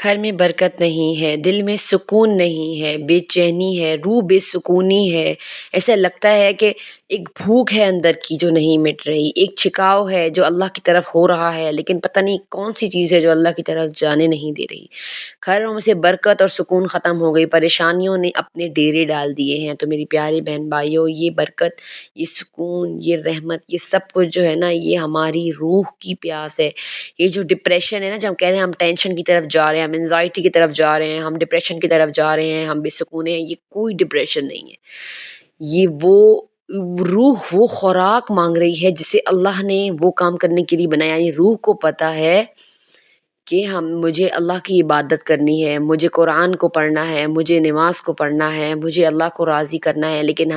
گھر میں برکت نہیں ہے، دل میں سکون نہیں ہے، بے چینی ہے، روح بے سکونی ہے۔ ایسا لگتا ہے کہ ایک بھوک ہے اندر کی جو نہیں مٹ رہی، ایک چھکاؤ ہے جو اللہ کی طرف ہو رہا ہے لیکن پتہ نہیں کون سی چیز ہے جو اللہ کی طرف جانے نہیں دے رہی۔ گھروں میں سے برکت اور سکون ختم ہو گئی، پریشانیوں نے اپنے ڈیرے ڈال دیے ہیں۔ تو میری پیاری بہن بھائیوں، یہ برکت، یہ سکون، یہ رحمت، یہ سب کچھ جو ہے نا، یہ ہماری روح کی پیاس ہے۔ یہ جو ڈپریشن ہے نا، جب ہم کہہ رہے ہیں ہم ٹینشن کی طرف جا رہے ہیں، ہم انزائٹی کی طرف جا رہے ہیں، ہم ڈپریشن کی طرف جا رہے ہیں، ہم بے سکون ہیں، یہ کوئی ڈپریشن نہیں ہے۔ یہ وہ خوراک مانگ رہی ہے جسے اللہ نے وہ کام کرنے کے لیے بنایا۔ یعنی روح کو پتہ ہے کہ مجھے اللہ کی عبادت کرنی ہے، مجھے قرآن کو پڑھنا ہے، مجھے نماز کو پڑھنا ہے، مجھے اللہ کو راضی کرنا ہے، لیکن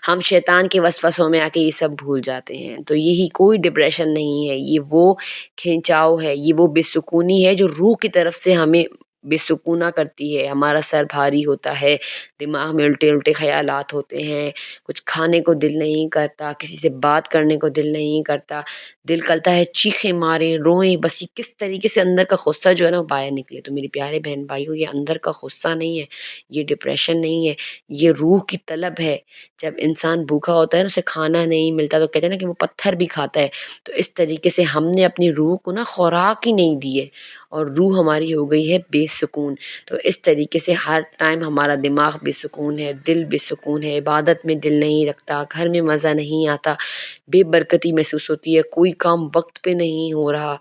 ہم شیطان کے وسوسوں میں آ کے یہ سب بھول جاتے ہیں۔ تو یہی کوئی ڈپریشن نہیں ہے، یہ وہ کھنچاؤ ہے، یہ وہ بے سکونی ہے جو روح کی طرف سے ہمیں بے سکونہ کرتی ہے۔ ہمارا سر بھاری ہوتا ہے، دماغ میں الٹے الٹے خیالات ہوتے ہیں، کچھ کھانے کو دل نہیں کرتا، کسی سے بات کرنے کو دل نہیں کرتا، دل کرتا ہے چیخیں ماریں، روئیں، بس یہ کس طریقے سے اندر کا غصہ جو ہے نا وہ باہر نکلے۔ تو میری پیارے بہن بھائیوں، یہ اندر کا غصہ نہیں ہے، یہ ڈپریشن نہیں ہے، یہ روح کی طلب ہے۔ جب انسان بھوکا ہوتا ہے نا، اسے کھانا نہیں ملتا تو کہتے ہیں نا کہ وہ پتھر بھی کھاتا ہے۔ تو اس طریقے سے ہم نے اپنی روح کو نا خوراک ہی نہیں دی ہے اور روح ہماری ہو گئی ہے بے سکون۔ تو اس طریقے سے ہر ٹائم ہمارا دماغ بے سکون ہے، دل بے سکون ہے، عبادت میں دل نہیں رکھتا، گھر میں مزہ نہیں آتا، بے برکتی محسوس ہوتی ہے، کوئی کام وقت پہ نہیں ہو رہا۔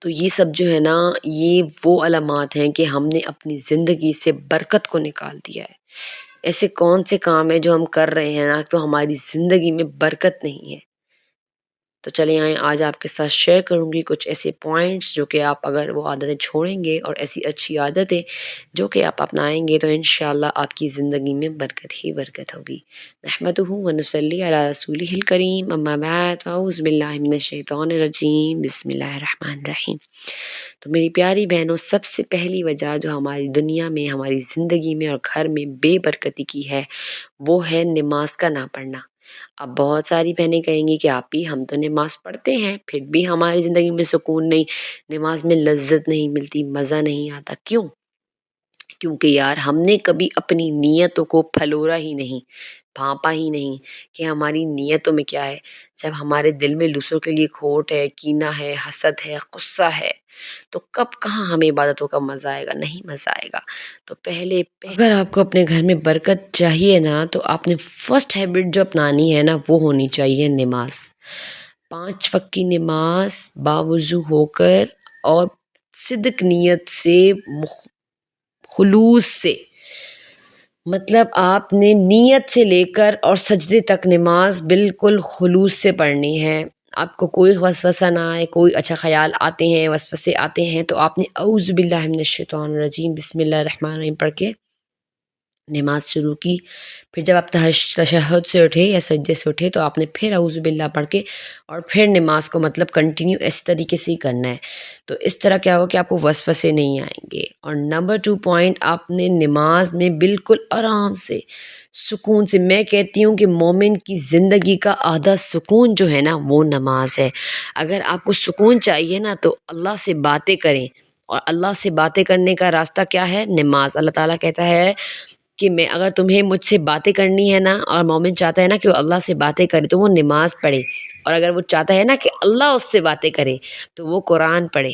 تو یہ سب جو ہے نا، یہ وہ علامات ہیں کہ ہم نے اپنی زندگی سے برکت کو نکال دیا ہے۔ ایسے کون سے کام ہیں جو ہم کر رہے ہیں نا تو ہماری زندگی میں برکت نہیں ہے۔ تو چلیں آج آپ کے ساتھ شیئر کروں گی کچھ ایسے پوائنٹس جو کہ آپ اگر وہ عادتیں چھوڑیں گے اور ایسی اچھی عادتیں جو کہ آپ اپنائیں گے تو انشاءاللہ آپ کی زندگی میں برکت ہی برکت ہوگی۔ نحمدہ و نصلی علی رسولہ الکریم، اما بعد، اعوذ باللہ من الشیطان الرجیم، بسم اللہ الرحمن الرحیم۔ تو میری پیاری بہنوں، سب سے پہلی وجہ جو ہماری دنیا میں، ہماری زندگی میں اور گھر میں بے برکتی کی ہے، وہ ہے نماز کا نہ پڑھنا۔ اب بہت ساری بہنیں کہیں گی کہ آپ ہی ہم تو نماز پڑھتے ہیں پھر بھی ہماری زندگی میں سکون نہیں، نماز میں لذت نہیں ملتی، مزہ نہیں آتا۔ کیوں؟ کیونکہ یار ہم نے کبھی اپنی نیتوں کو پھلورا ہی نہیں، بھانپا ہی نہیں کہ ہماری نیتوں میں کیا ہے۔ جب ہمارے دل میں دوسروں کے لیے کھوٹ ہے، کینہ ہے، حسد ہے، غصہ ہے، تو کب کہاں ہمیں عبادتوں کا مزہ آئے گا؟ نہیں مزہ آئے گا۔ تو پہلے اگر آپ کو اپنے گھر میں برکت چاہیے نا تو آپ نے فرسٹ ہیبٹ جو اپنانی ہے نا وہ ہونی چاہیے نماز۔ 5 وقت کی نماز باوضو ہو کر اور صدق نیت سے، خلوص سے، مطلب آپ نے نیت سے لے کر اور سجدے تک نماز بالکل خلوص سے پڑھنی ہے۔ آپ کو کوئی وسوسہ نہ آئے، کوئی اچھا خیال آتے ہیں، وسوسے آتے ہیں تو آپ نے اعوذ باللہ من الشیطان الرجیم بسم اللہ الرحمن الرحیم پڑھ کے نماز شروع کی۔ پھر جب آپ تشہد سے اٹھے یا سجدے سے اٹھے تو آپ نے پھر اعوذ باللہ پڑھ کے اور پھر نماز کو مطلب کنٹینیو اس طریقے سے ہی کرنا ہے۔ تو اس طرح کیا ہو کہ آپ کو وسوسے نہیں آئیں گے۔ اور نمبر 2 پوائنٹ، آپ نے نماز میں بالکل آرام سے، سکون سے، میں کہتی ہوں کہ مومن کی زندگی کا آدھا سکون جو ہے نا وہ نماز ہے۔ اگر آپ کو سکون چاہیے نا تو اللہ سے باتیں کریں، اور اللہ سے باتیں کرنے کا راستہ کیا ہے؟ نماز۔ اللہ تعالیٰ کہتا ہے کہ اگر تمہیں مجھ سے باتیں کرنی ہے نا، اور مومن چاہتا ہے نا کہ وہ اللہ سے باتیں کرے تو وہ نماز پڑھے، اور اگر وہ چاہتا ہے نا کہ اللہ اس سے باتیں کرے تو وہ قرآن پڑھے۔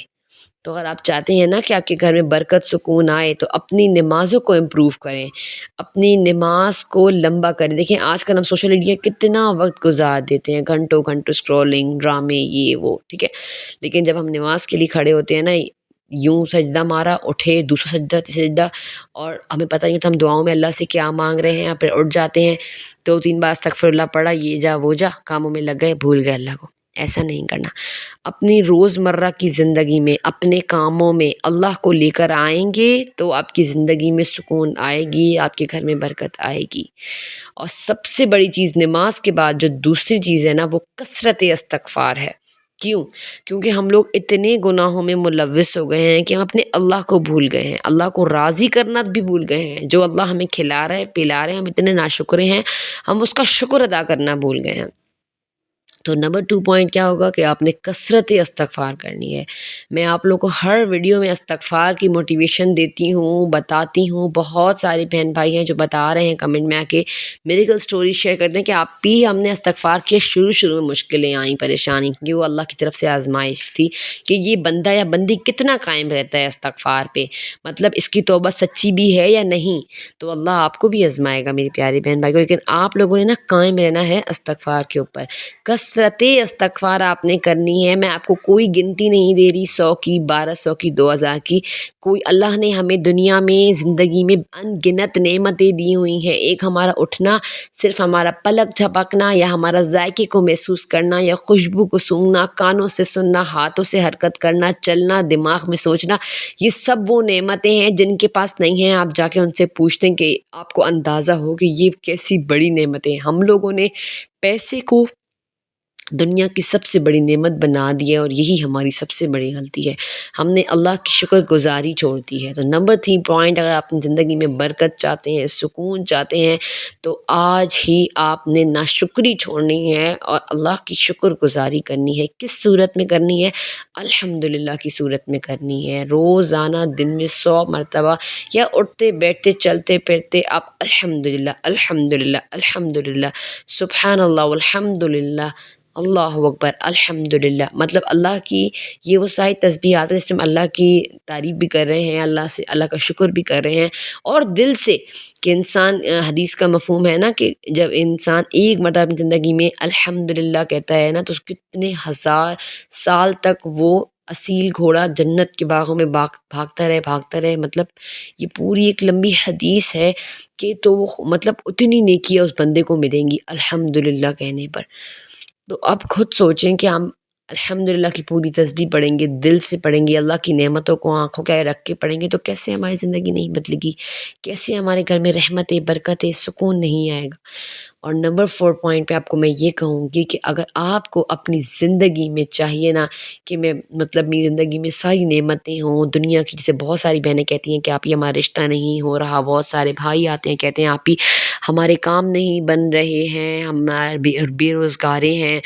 تو اگر آپ چاہتے ہیں نا کہ آپ کے گھر میں برکت سکون آئے تو اپنی نمازوں کو امپروو کریں، اپنی نماز کو لمبا کریں۔ دیکھیں آج کل ہم سوشل میڈیا کتنا وقت گزار دیتے ہیں، گھنٹوں گھنٹوں اسکرولنگ، ڈرامے، یہ وہ، ٹھیک ہے، لیکن جب ہم نماز کے لیے کھڑے ہوتے ہیں نا، یوں سجدہ مارا، اٹھے، دوسرا سجدہ، تیسرا سجدہ، اور ہمیں پتہ نہیں تو ہم دعاؤں میں اللہ سے کیا مانگ رہے ہیں، پھر اٹھ جاتے ہیں 2-3 بار استغفر اللہ پڑھا، یہ جا وہ جا، کاموں میں لگ گئے، بھول گئے اللہ کو۔ ایسا نہیں کرنا۔ اپنی روزمرہ کی زندگی میں، اپنے کاموں میں اللہ کو لے کر آئیں گے تو آپ کی زندگی میں سکون آئے گی، آپ کے گھر میں برکت آئے گی۔ اور سب سے بڑی چیز نماز کے بعد جو دوسری چیز ہے نا وہ کثرت استغفار ہے۔ کیوں؟ کیونکہ ہم لوگ اتنے گناہوں میں ملوث ہو گئے ہیں کہ ہم اپنے اللہ کو بھول گئے ہیں، اللہ کو راضی کرنا بھی بھول گئے ہیں۔ جو اللہ ہمیں کھلا رہا ہے، پلا رہے ہیں، ہم اتنے ناشکرے ہیں، ہم اس کا شکر ادا کرنا بھول گئے ہیں۔ تو نمبر 2 پوائنٹ کیا ہوگا کہ آپ نے کثرت استغفار کرنی ہے۔ میں آپ لوگوں کو ہر ویڈیو میں استغفار کی موٹیویشن دیتی ہوں، بتاتی ہوں، بہت سارے بہن بھائی ہیں جو بتا رہے ہیں کمنٹ میں آ کے میریکل سٹوری شیئر کرتے ہیں کہ آپ بھی ہم نے استغفار کیا، شروع میں مشکلیں آئیں، پریشانی، کیونکہ وہ اللہ کی طرف سے آزمائش تھی کہ یہ بندہ یا بندی کتنا قائم رہتا ہے استغفار پہ، مطلب اس کی توبہ سچی بھی ہے یا نہیں، تو اللہ آپ کو بھی آزمائے گا میری پیاری بہن بھائی کو، لیکن آپ لوگوں نے نا قائم رہنا ہے استغفار کے اوپر۔ کثرت استغفار آپ نے کرنی ہے، میں آپ کو کوئی گنتی نہیں دے رہی، 100 کی، 1200 کی، 2000 کی، کوئی، اللہ نے ہمیں دنیا میں زندگی میں ان گنت نعمتیں دی ہوئی ہیں، ایک ہمارا اٹھنا، صرف ہمارا پلک جھپکنا، یا ہمارا ذائقے کو محسوس کرنا، یا خوشبو کو سونگھنا، کانوں سے سننا، ہاتھوں سے حرکت کرنا، چلنا، دماغ میں سوچنا، یہ سب وہ نعمتیں ہیں جن کے پاس نہیں ہیں، آپ جا کے ان سے پوچھتے ہیں کہ آپ کو اندازہ ہو کہ یہ کیسی بڑی نعمتیں ہیں۔ ہم لوگوں نے پیسے کو دنیا کی سب سے بڑی نعمت بنا دی ہے، اور یہی ہماری سب سے بڑی غلطی ہے، ہم نے اللہ کی شکر گزاری چھوڑ دی ہے۔ تو نمبر 3 پوائنٹ، اگر آپ اپنی زندگی میں برکت چاہتے ہیں، سکون چاہتے ہیں، تو آج ہی آپ نے ناشکری چھوڑنی ہے اور اللہ کی شکر گزاری کرنی ہے۔ کس صورت میں کرنی ہے؟ الحمدللہ کی صورت میں کرنی ہے۔ روزانہ دن میں 100 مرتبہ، یا اٹھتے بیٹھتے چلتے پھرتے آپ الحمدللہ الحمدللہ الحمدللہ، سبحان اللہ والحمدللہ، اللہ اکبر، الحمدللہ، مطلب اللہ کی یہ وہ ساری تسبیحات ہیں جس میں ہم اللہ کی تعریف بھی کر رہے ہیں، اللہ سے اللہ کا شکر بھی کر رہے ہیں، اور دل سے، کہ انسان، حدیث کا مفہوم ہے نا کہ جب انسان ایک مرتبہ اپنی زندگی میں الحمدللہ کہتا ہے نا، تو کتنے ہزار سال تک وہ اصیل گھوڑا جنت کے باغوں میں بھاگتا رہے، مطلب یہ پوری ایک لمبی حدیث ہے کہ تو وہ مطلب اتنی نیکیاں اس بندے کو ملیں گی الحمدللہ کہنے پر۔ تو آپ خود سوچیں کہ ہم الحمدللہ کی پوری تسبیح پڑھیں گے، دل سے پڑھیں گے، اللہ کی نعمتوں کو آنکھوں کے آگے رکھ کے پڑھیں گے، تو کیسے ہماری زندگی نہیں بدلے گی، کیسے ہمارے گھر میں رحمتیں، برکتیں، سکون نہیں آئے گا۔ اور نمبر 4 پوائنٹ پہ آپ کو میں یہ کہوں گی کہ اگر آپ کو اپنی زندگی میں چاہیے نا کہ میں مطلب میری زندگی میں ساری نعمتیں ہوں دنیا کی، جیسے بہت ساری بہنیں کہتی ہیں کہ آپ ہی ہمارا رشتہ نہیں ہو رہا، بہت سارے بھائی آتے ہیں کہتے ہیں آپ ہی ہمارے کام نہیں بن رہے ہیں، ہمارے بے روزگاریں ہیں،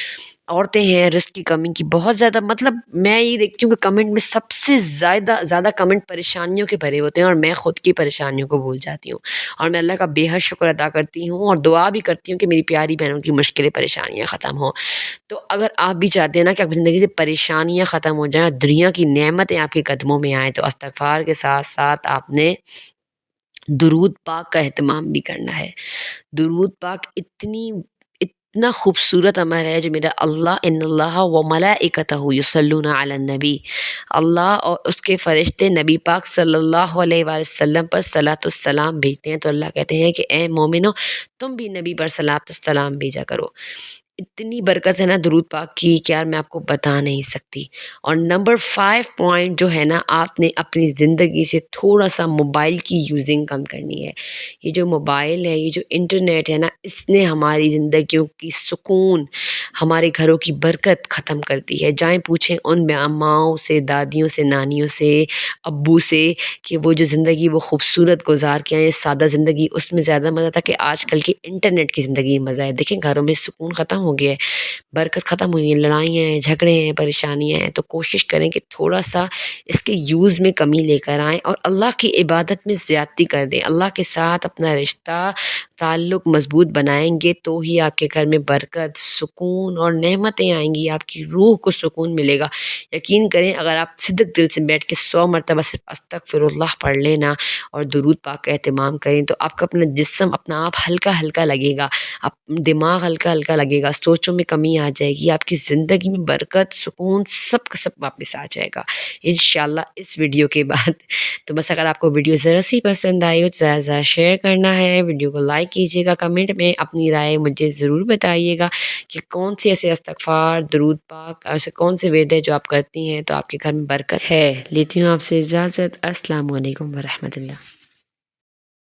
عورتیں ہیں، رزق کی کمی کی بہت زیادہ، مطلب میں یہ دیکھتی ہوں کہ کمنٹ میں سب سے زیادہ کمنٹ پریشانیوں کے بھرے ہوتے ہیں، اور میں خود کی پریشانیوں کو بھول جاتی ہوں، اور میں اللہ کا بے حد شکر ادا کرتی ہوں اور دعا بھی کرتی ہوں کہ میری پیاری بہنوں کی مشکلیں، پریشانیاں ختم ہوں۔ تو اگر آپ بھی چاہتے ہیں نا کہ آپ کی زندگی سے پریشانیاں ختم ہو جائیں، دنیا کی نعمتیں آپ کے قدموں میں آئیں، تو استغفار کے ساتھ ساتھ آپ نے درود پاک کا اہتمام بھی کرنا ہے۔ درود پاک اتنا خوبصورت عمل ہے جو میرا اللہ، ان اللہ و ملائکتہ یصلون علی النبی، اللہ اور اس کے فرشتے نبی پاک صلی اللہ علیہ وآلہ وسلم پر صلاۃ السلام بھیجتے ہیں، تو اللہ کہتے ہیں کہ اے مومنو، تم بھی نبی پر صلاۃ السلام بھیجا کرو۔ اتنی برکت ہے نا درود پاک کی کہ یار میں آپ کو بتا نہیں سکتی۔ اور نمبر 5 پوائنٹ جو ہے نا، آپ نے اپنی زندگی سے تھوڑا سا موبائل کی یوزنگ کم کرنی ہے۔ یہ جو موبائل ہے، یہ جو انٹرنیٹ ہے نا، اس نے ہماری زندگیوں کی سکون، ہمارے گھروں کی برکت ختم کر دی ہے۔ جائیں پوچھیں ان ماؤں سے، دادیوں سے، نانیوں سے، ابو سے، کہ وہ جو زندگی وہ خوبصورت گزار کے آئے، سادہ زندگی، اس میں زیادہ مزہ تھا کہ آج کل کی انٹرنیٹ کی زندگی میں مزہ ہے۔ دیکھیں گھروں میں سکون ختم ہو گیا ہے، برکت ختم ہوئی ہے، لڑائیاں ہیں، جھگڑے ہیں، پریشانیاں ہیں، تو کوشش کریں کہ تھوڑا سا اس کے یوز میں کمی لے کر آئیں، اور اللہ کی عبادت میں زیادتی کر دیں، اللہ کے ساتھ اپنا رشتہ، تعلق مضبوط بنائیں گے تو ہی آپ کے گھر میں برکت، سکون اور نعمتیں آئیں گی، آپ کی روح کو سکون ملے گا۔ یقین کریں اگر آپ صدق دل سے بیٹھ کے 100 مرتبہ صرف استغفر اللہ پڑھ لینا اور درود پاک کا اہتمام کریں، تو آپ کا اپنا جسم، اپنا آپ ہلکا ہلکا لگے گا، دماغ ہلکا ہلکا لگے گا، سوچوں میں کمی آ جائے گی، آپ کی زندگی میں برکت، سکون، سب کا سب واپس آ جائے گا انشاءاللہ اس ویڈیو کے بعد۔ تو بس اگر آپ کو ویڈیو ذرا سی پسند آئی ہو تو زیادہ زیادہ شیئر کرنا ہے، ویڈیو کو لائک کیجیے گا، کمنٹ میں اپنی رائے مجھے ضرور بتائیے گا کہ کون سی ایسے استغفار، درود پاک، ایسے کون سے وید ہے جو آپ کرتی ہیں تو آپ کے گھر میں برکت ہے۔ لیتی ہوں آپ سے اجازت، السلام علیکم ورحمۃ اللہ۔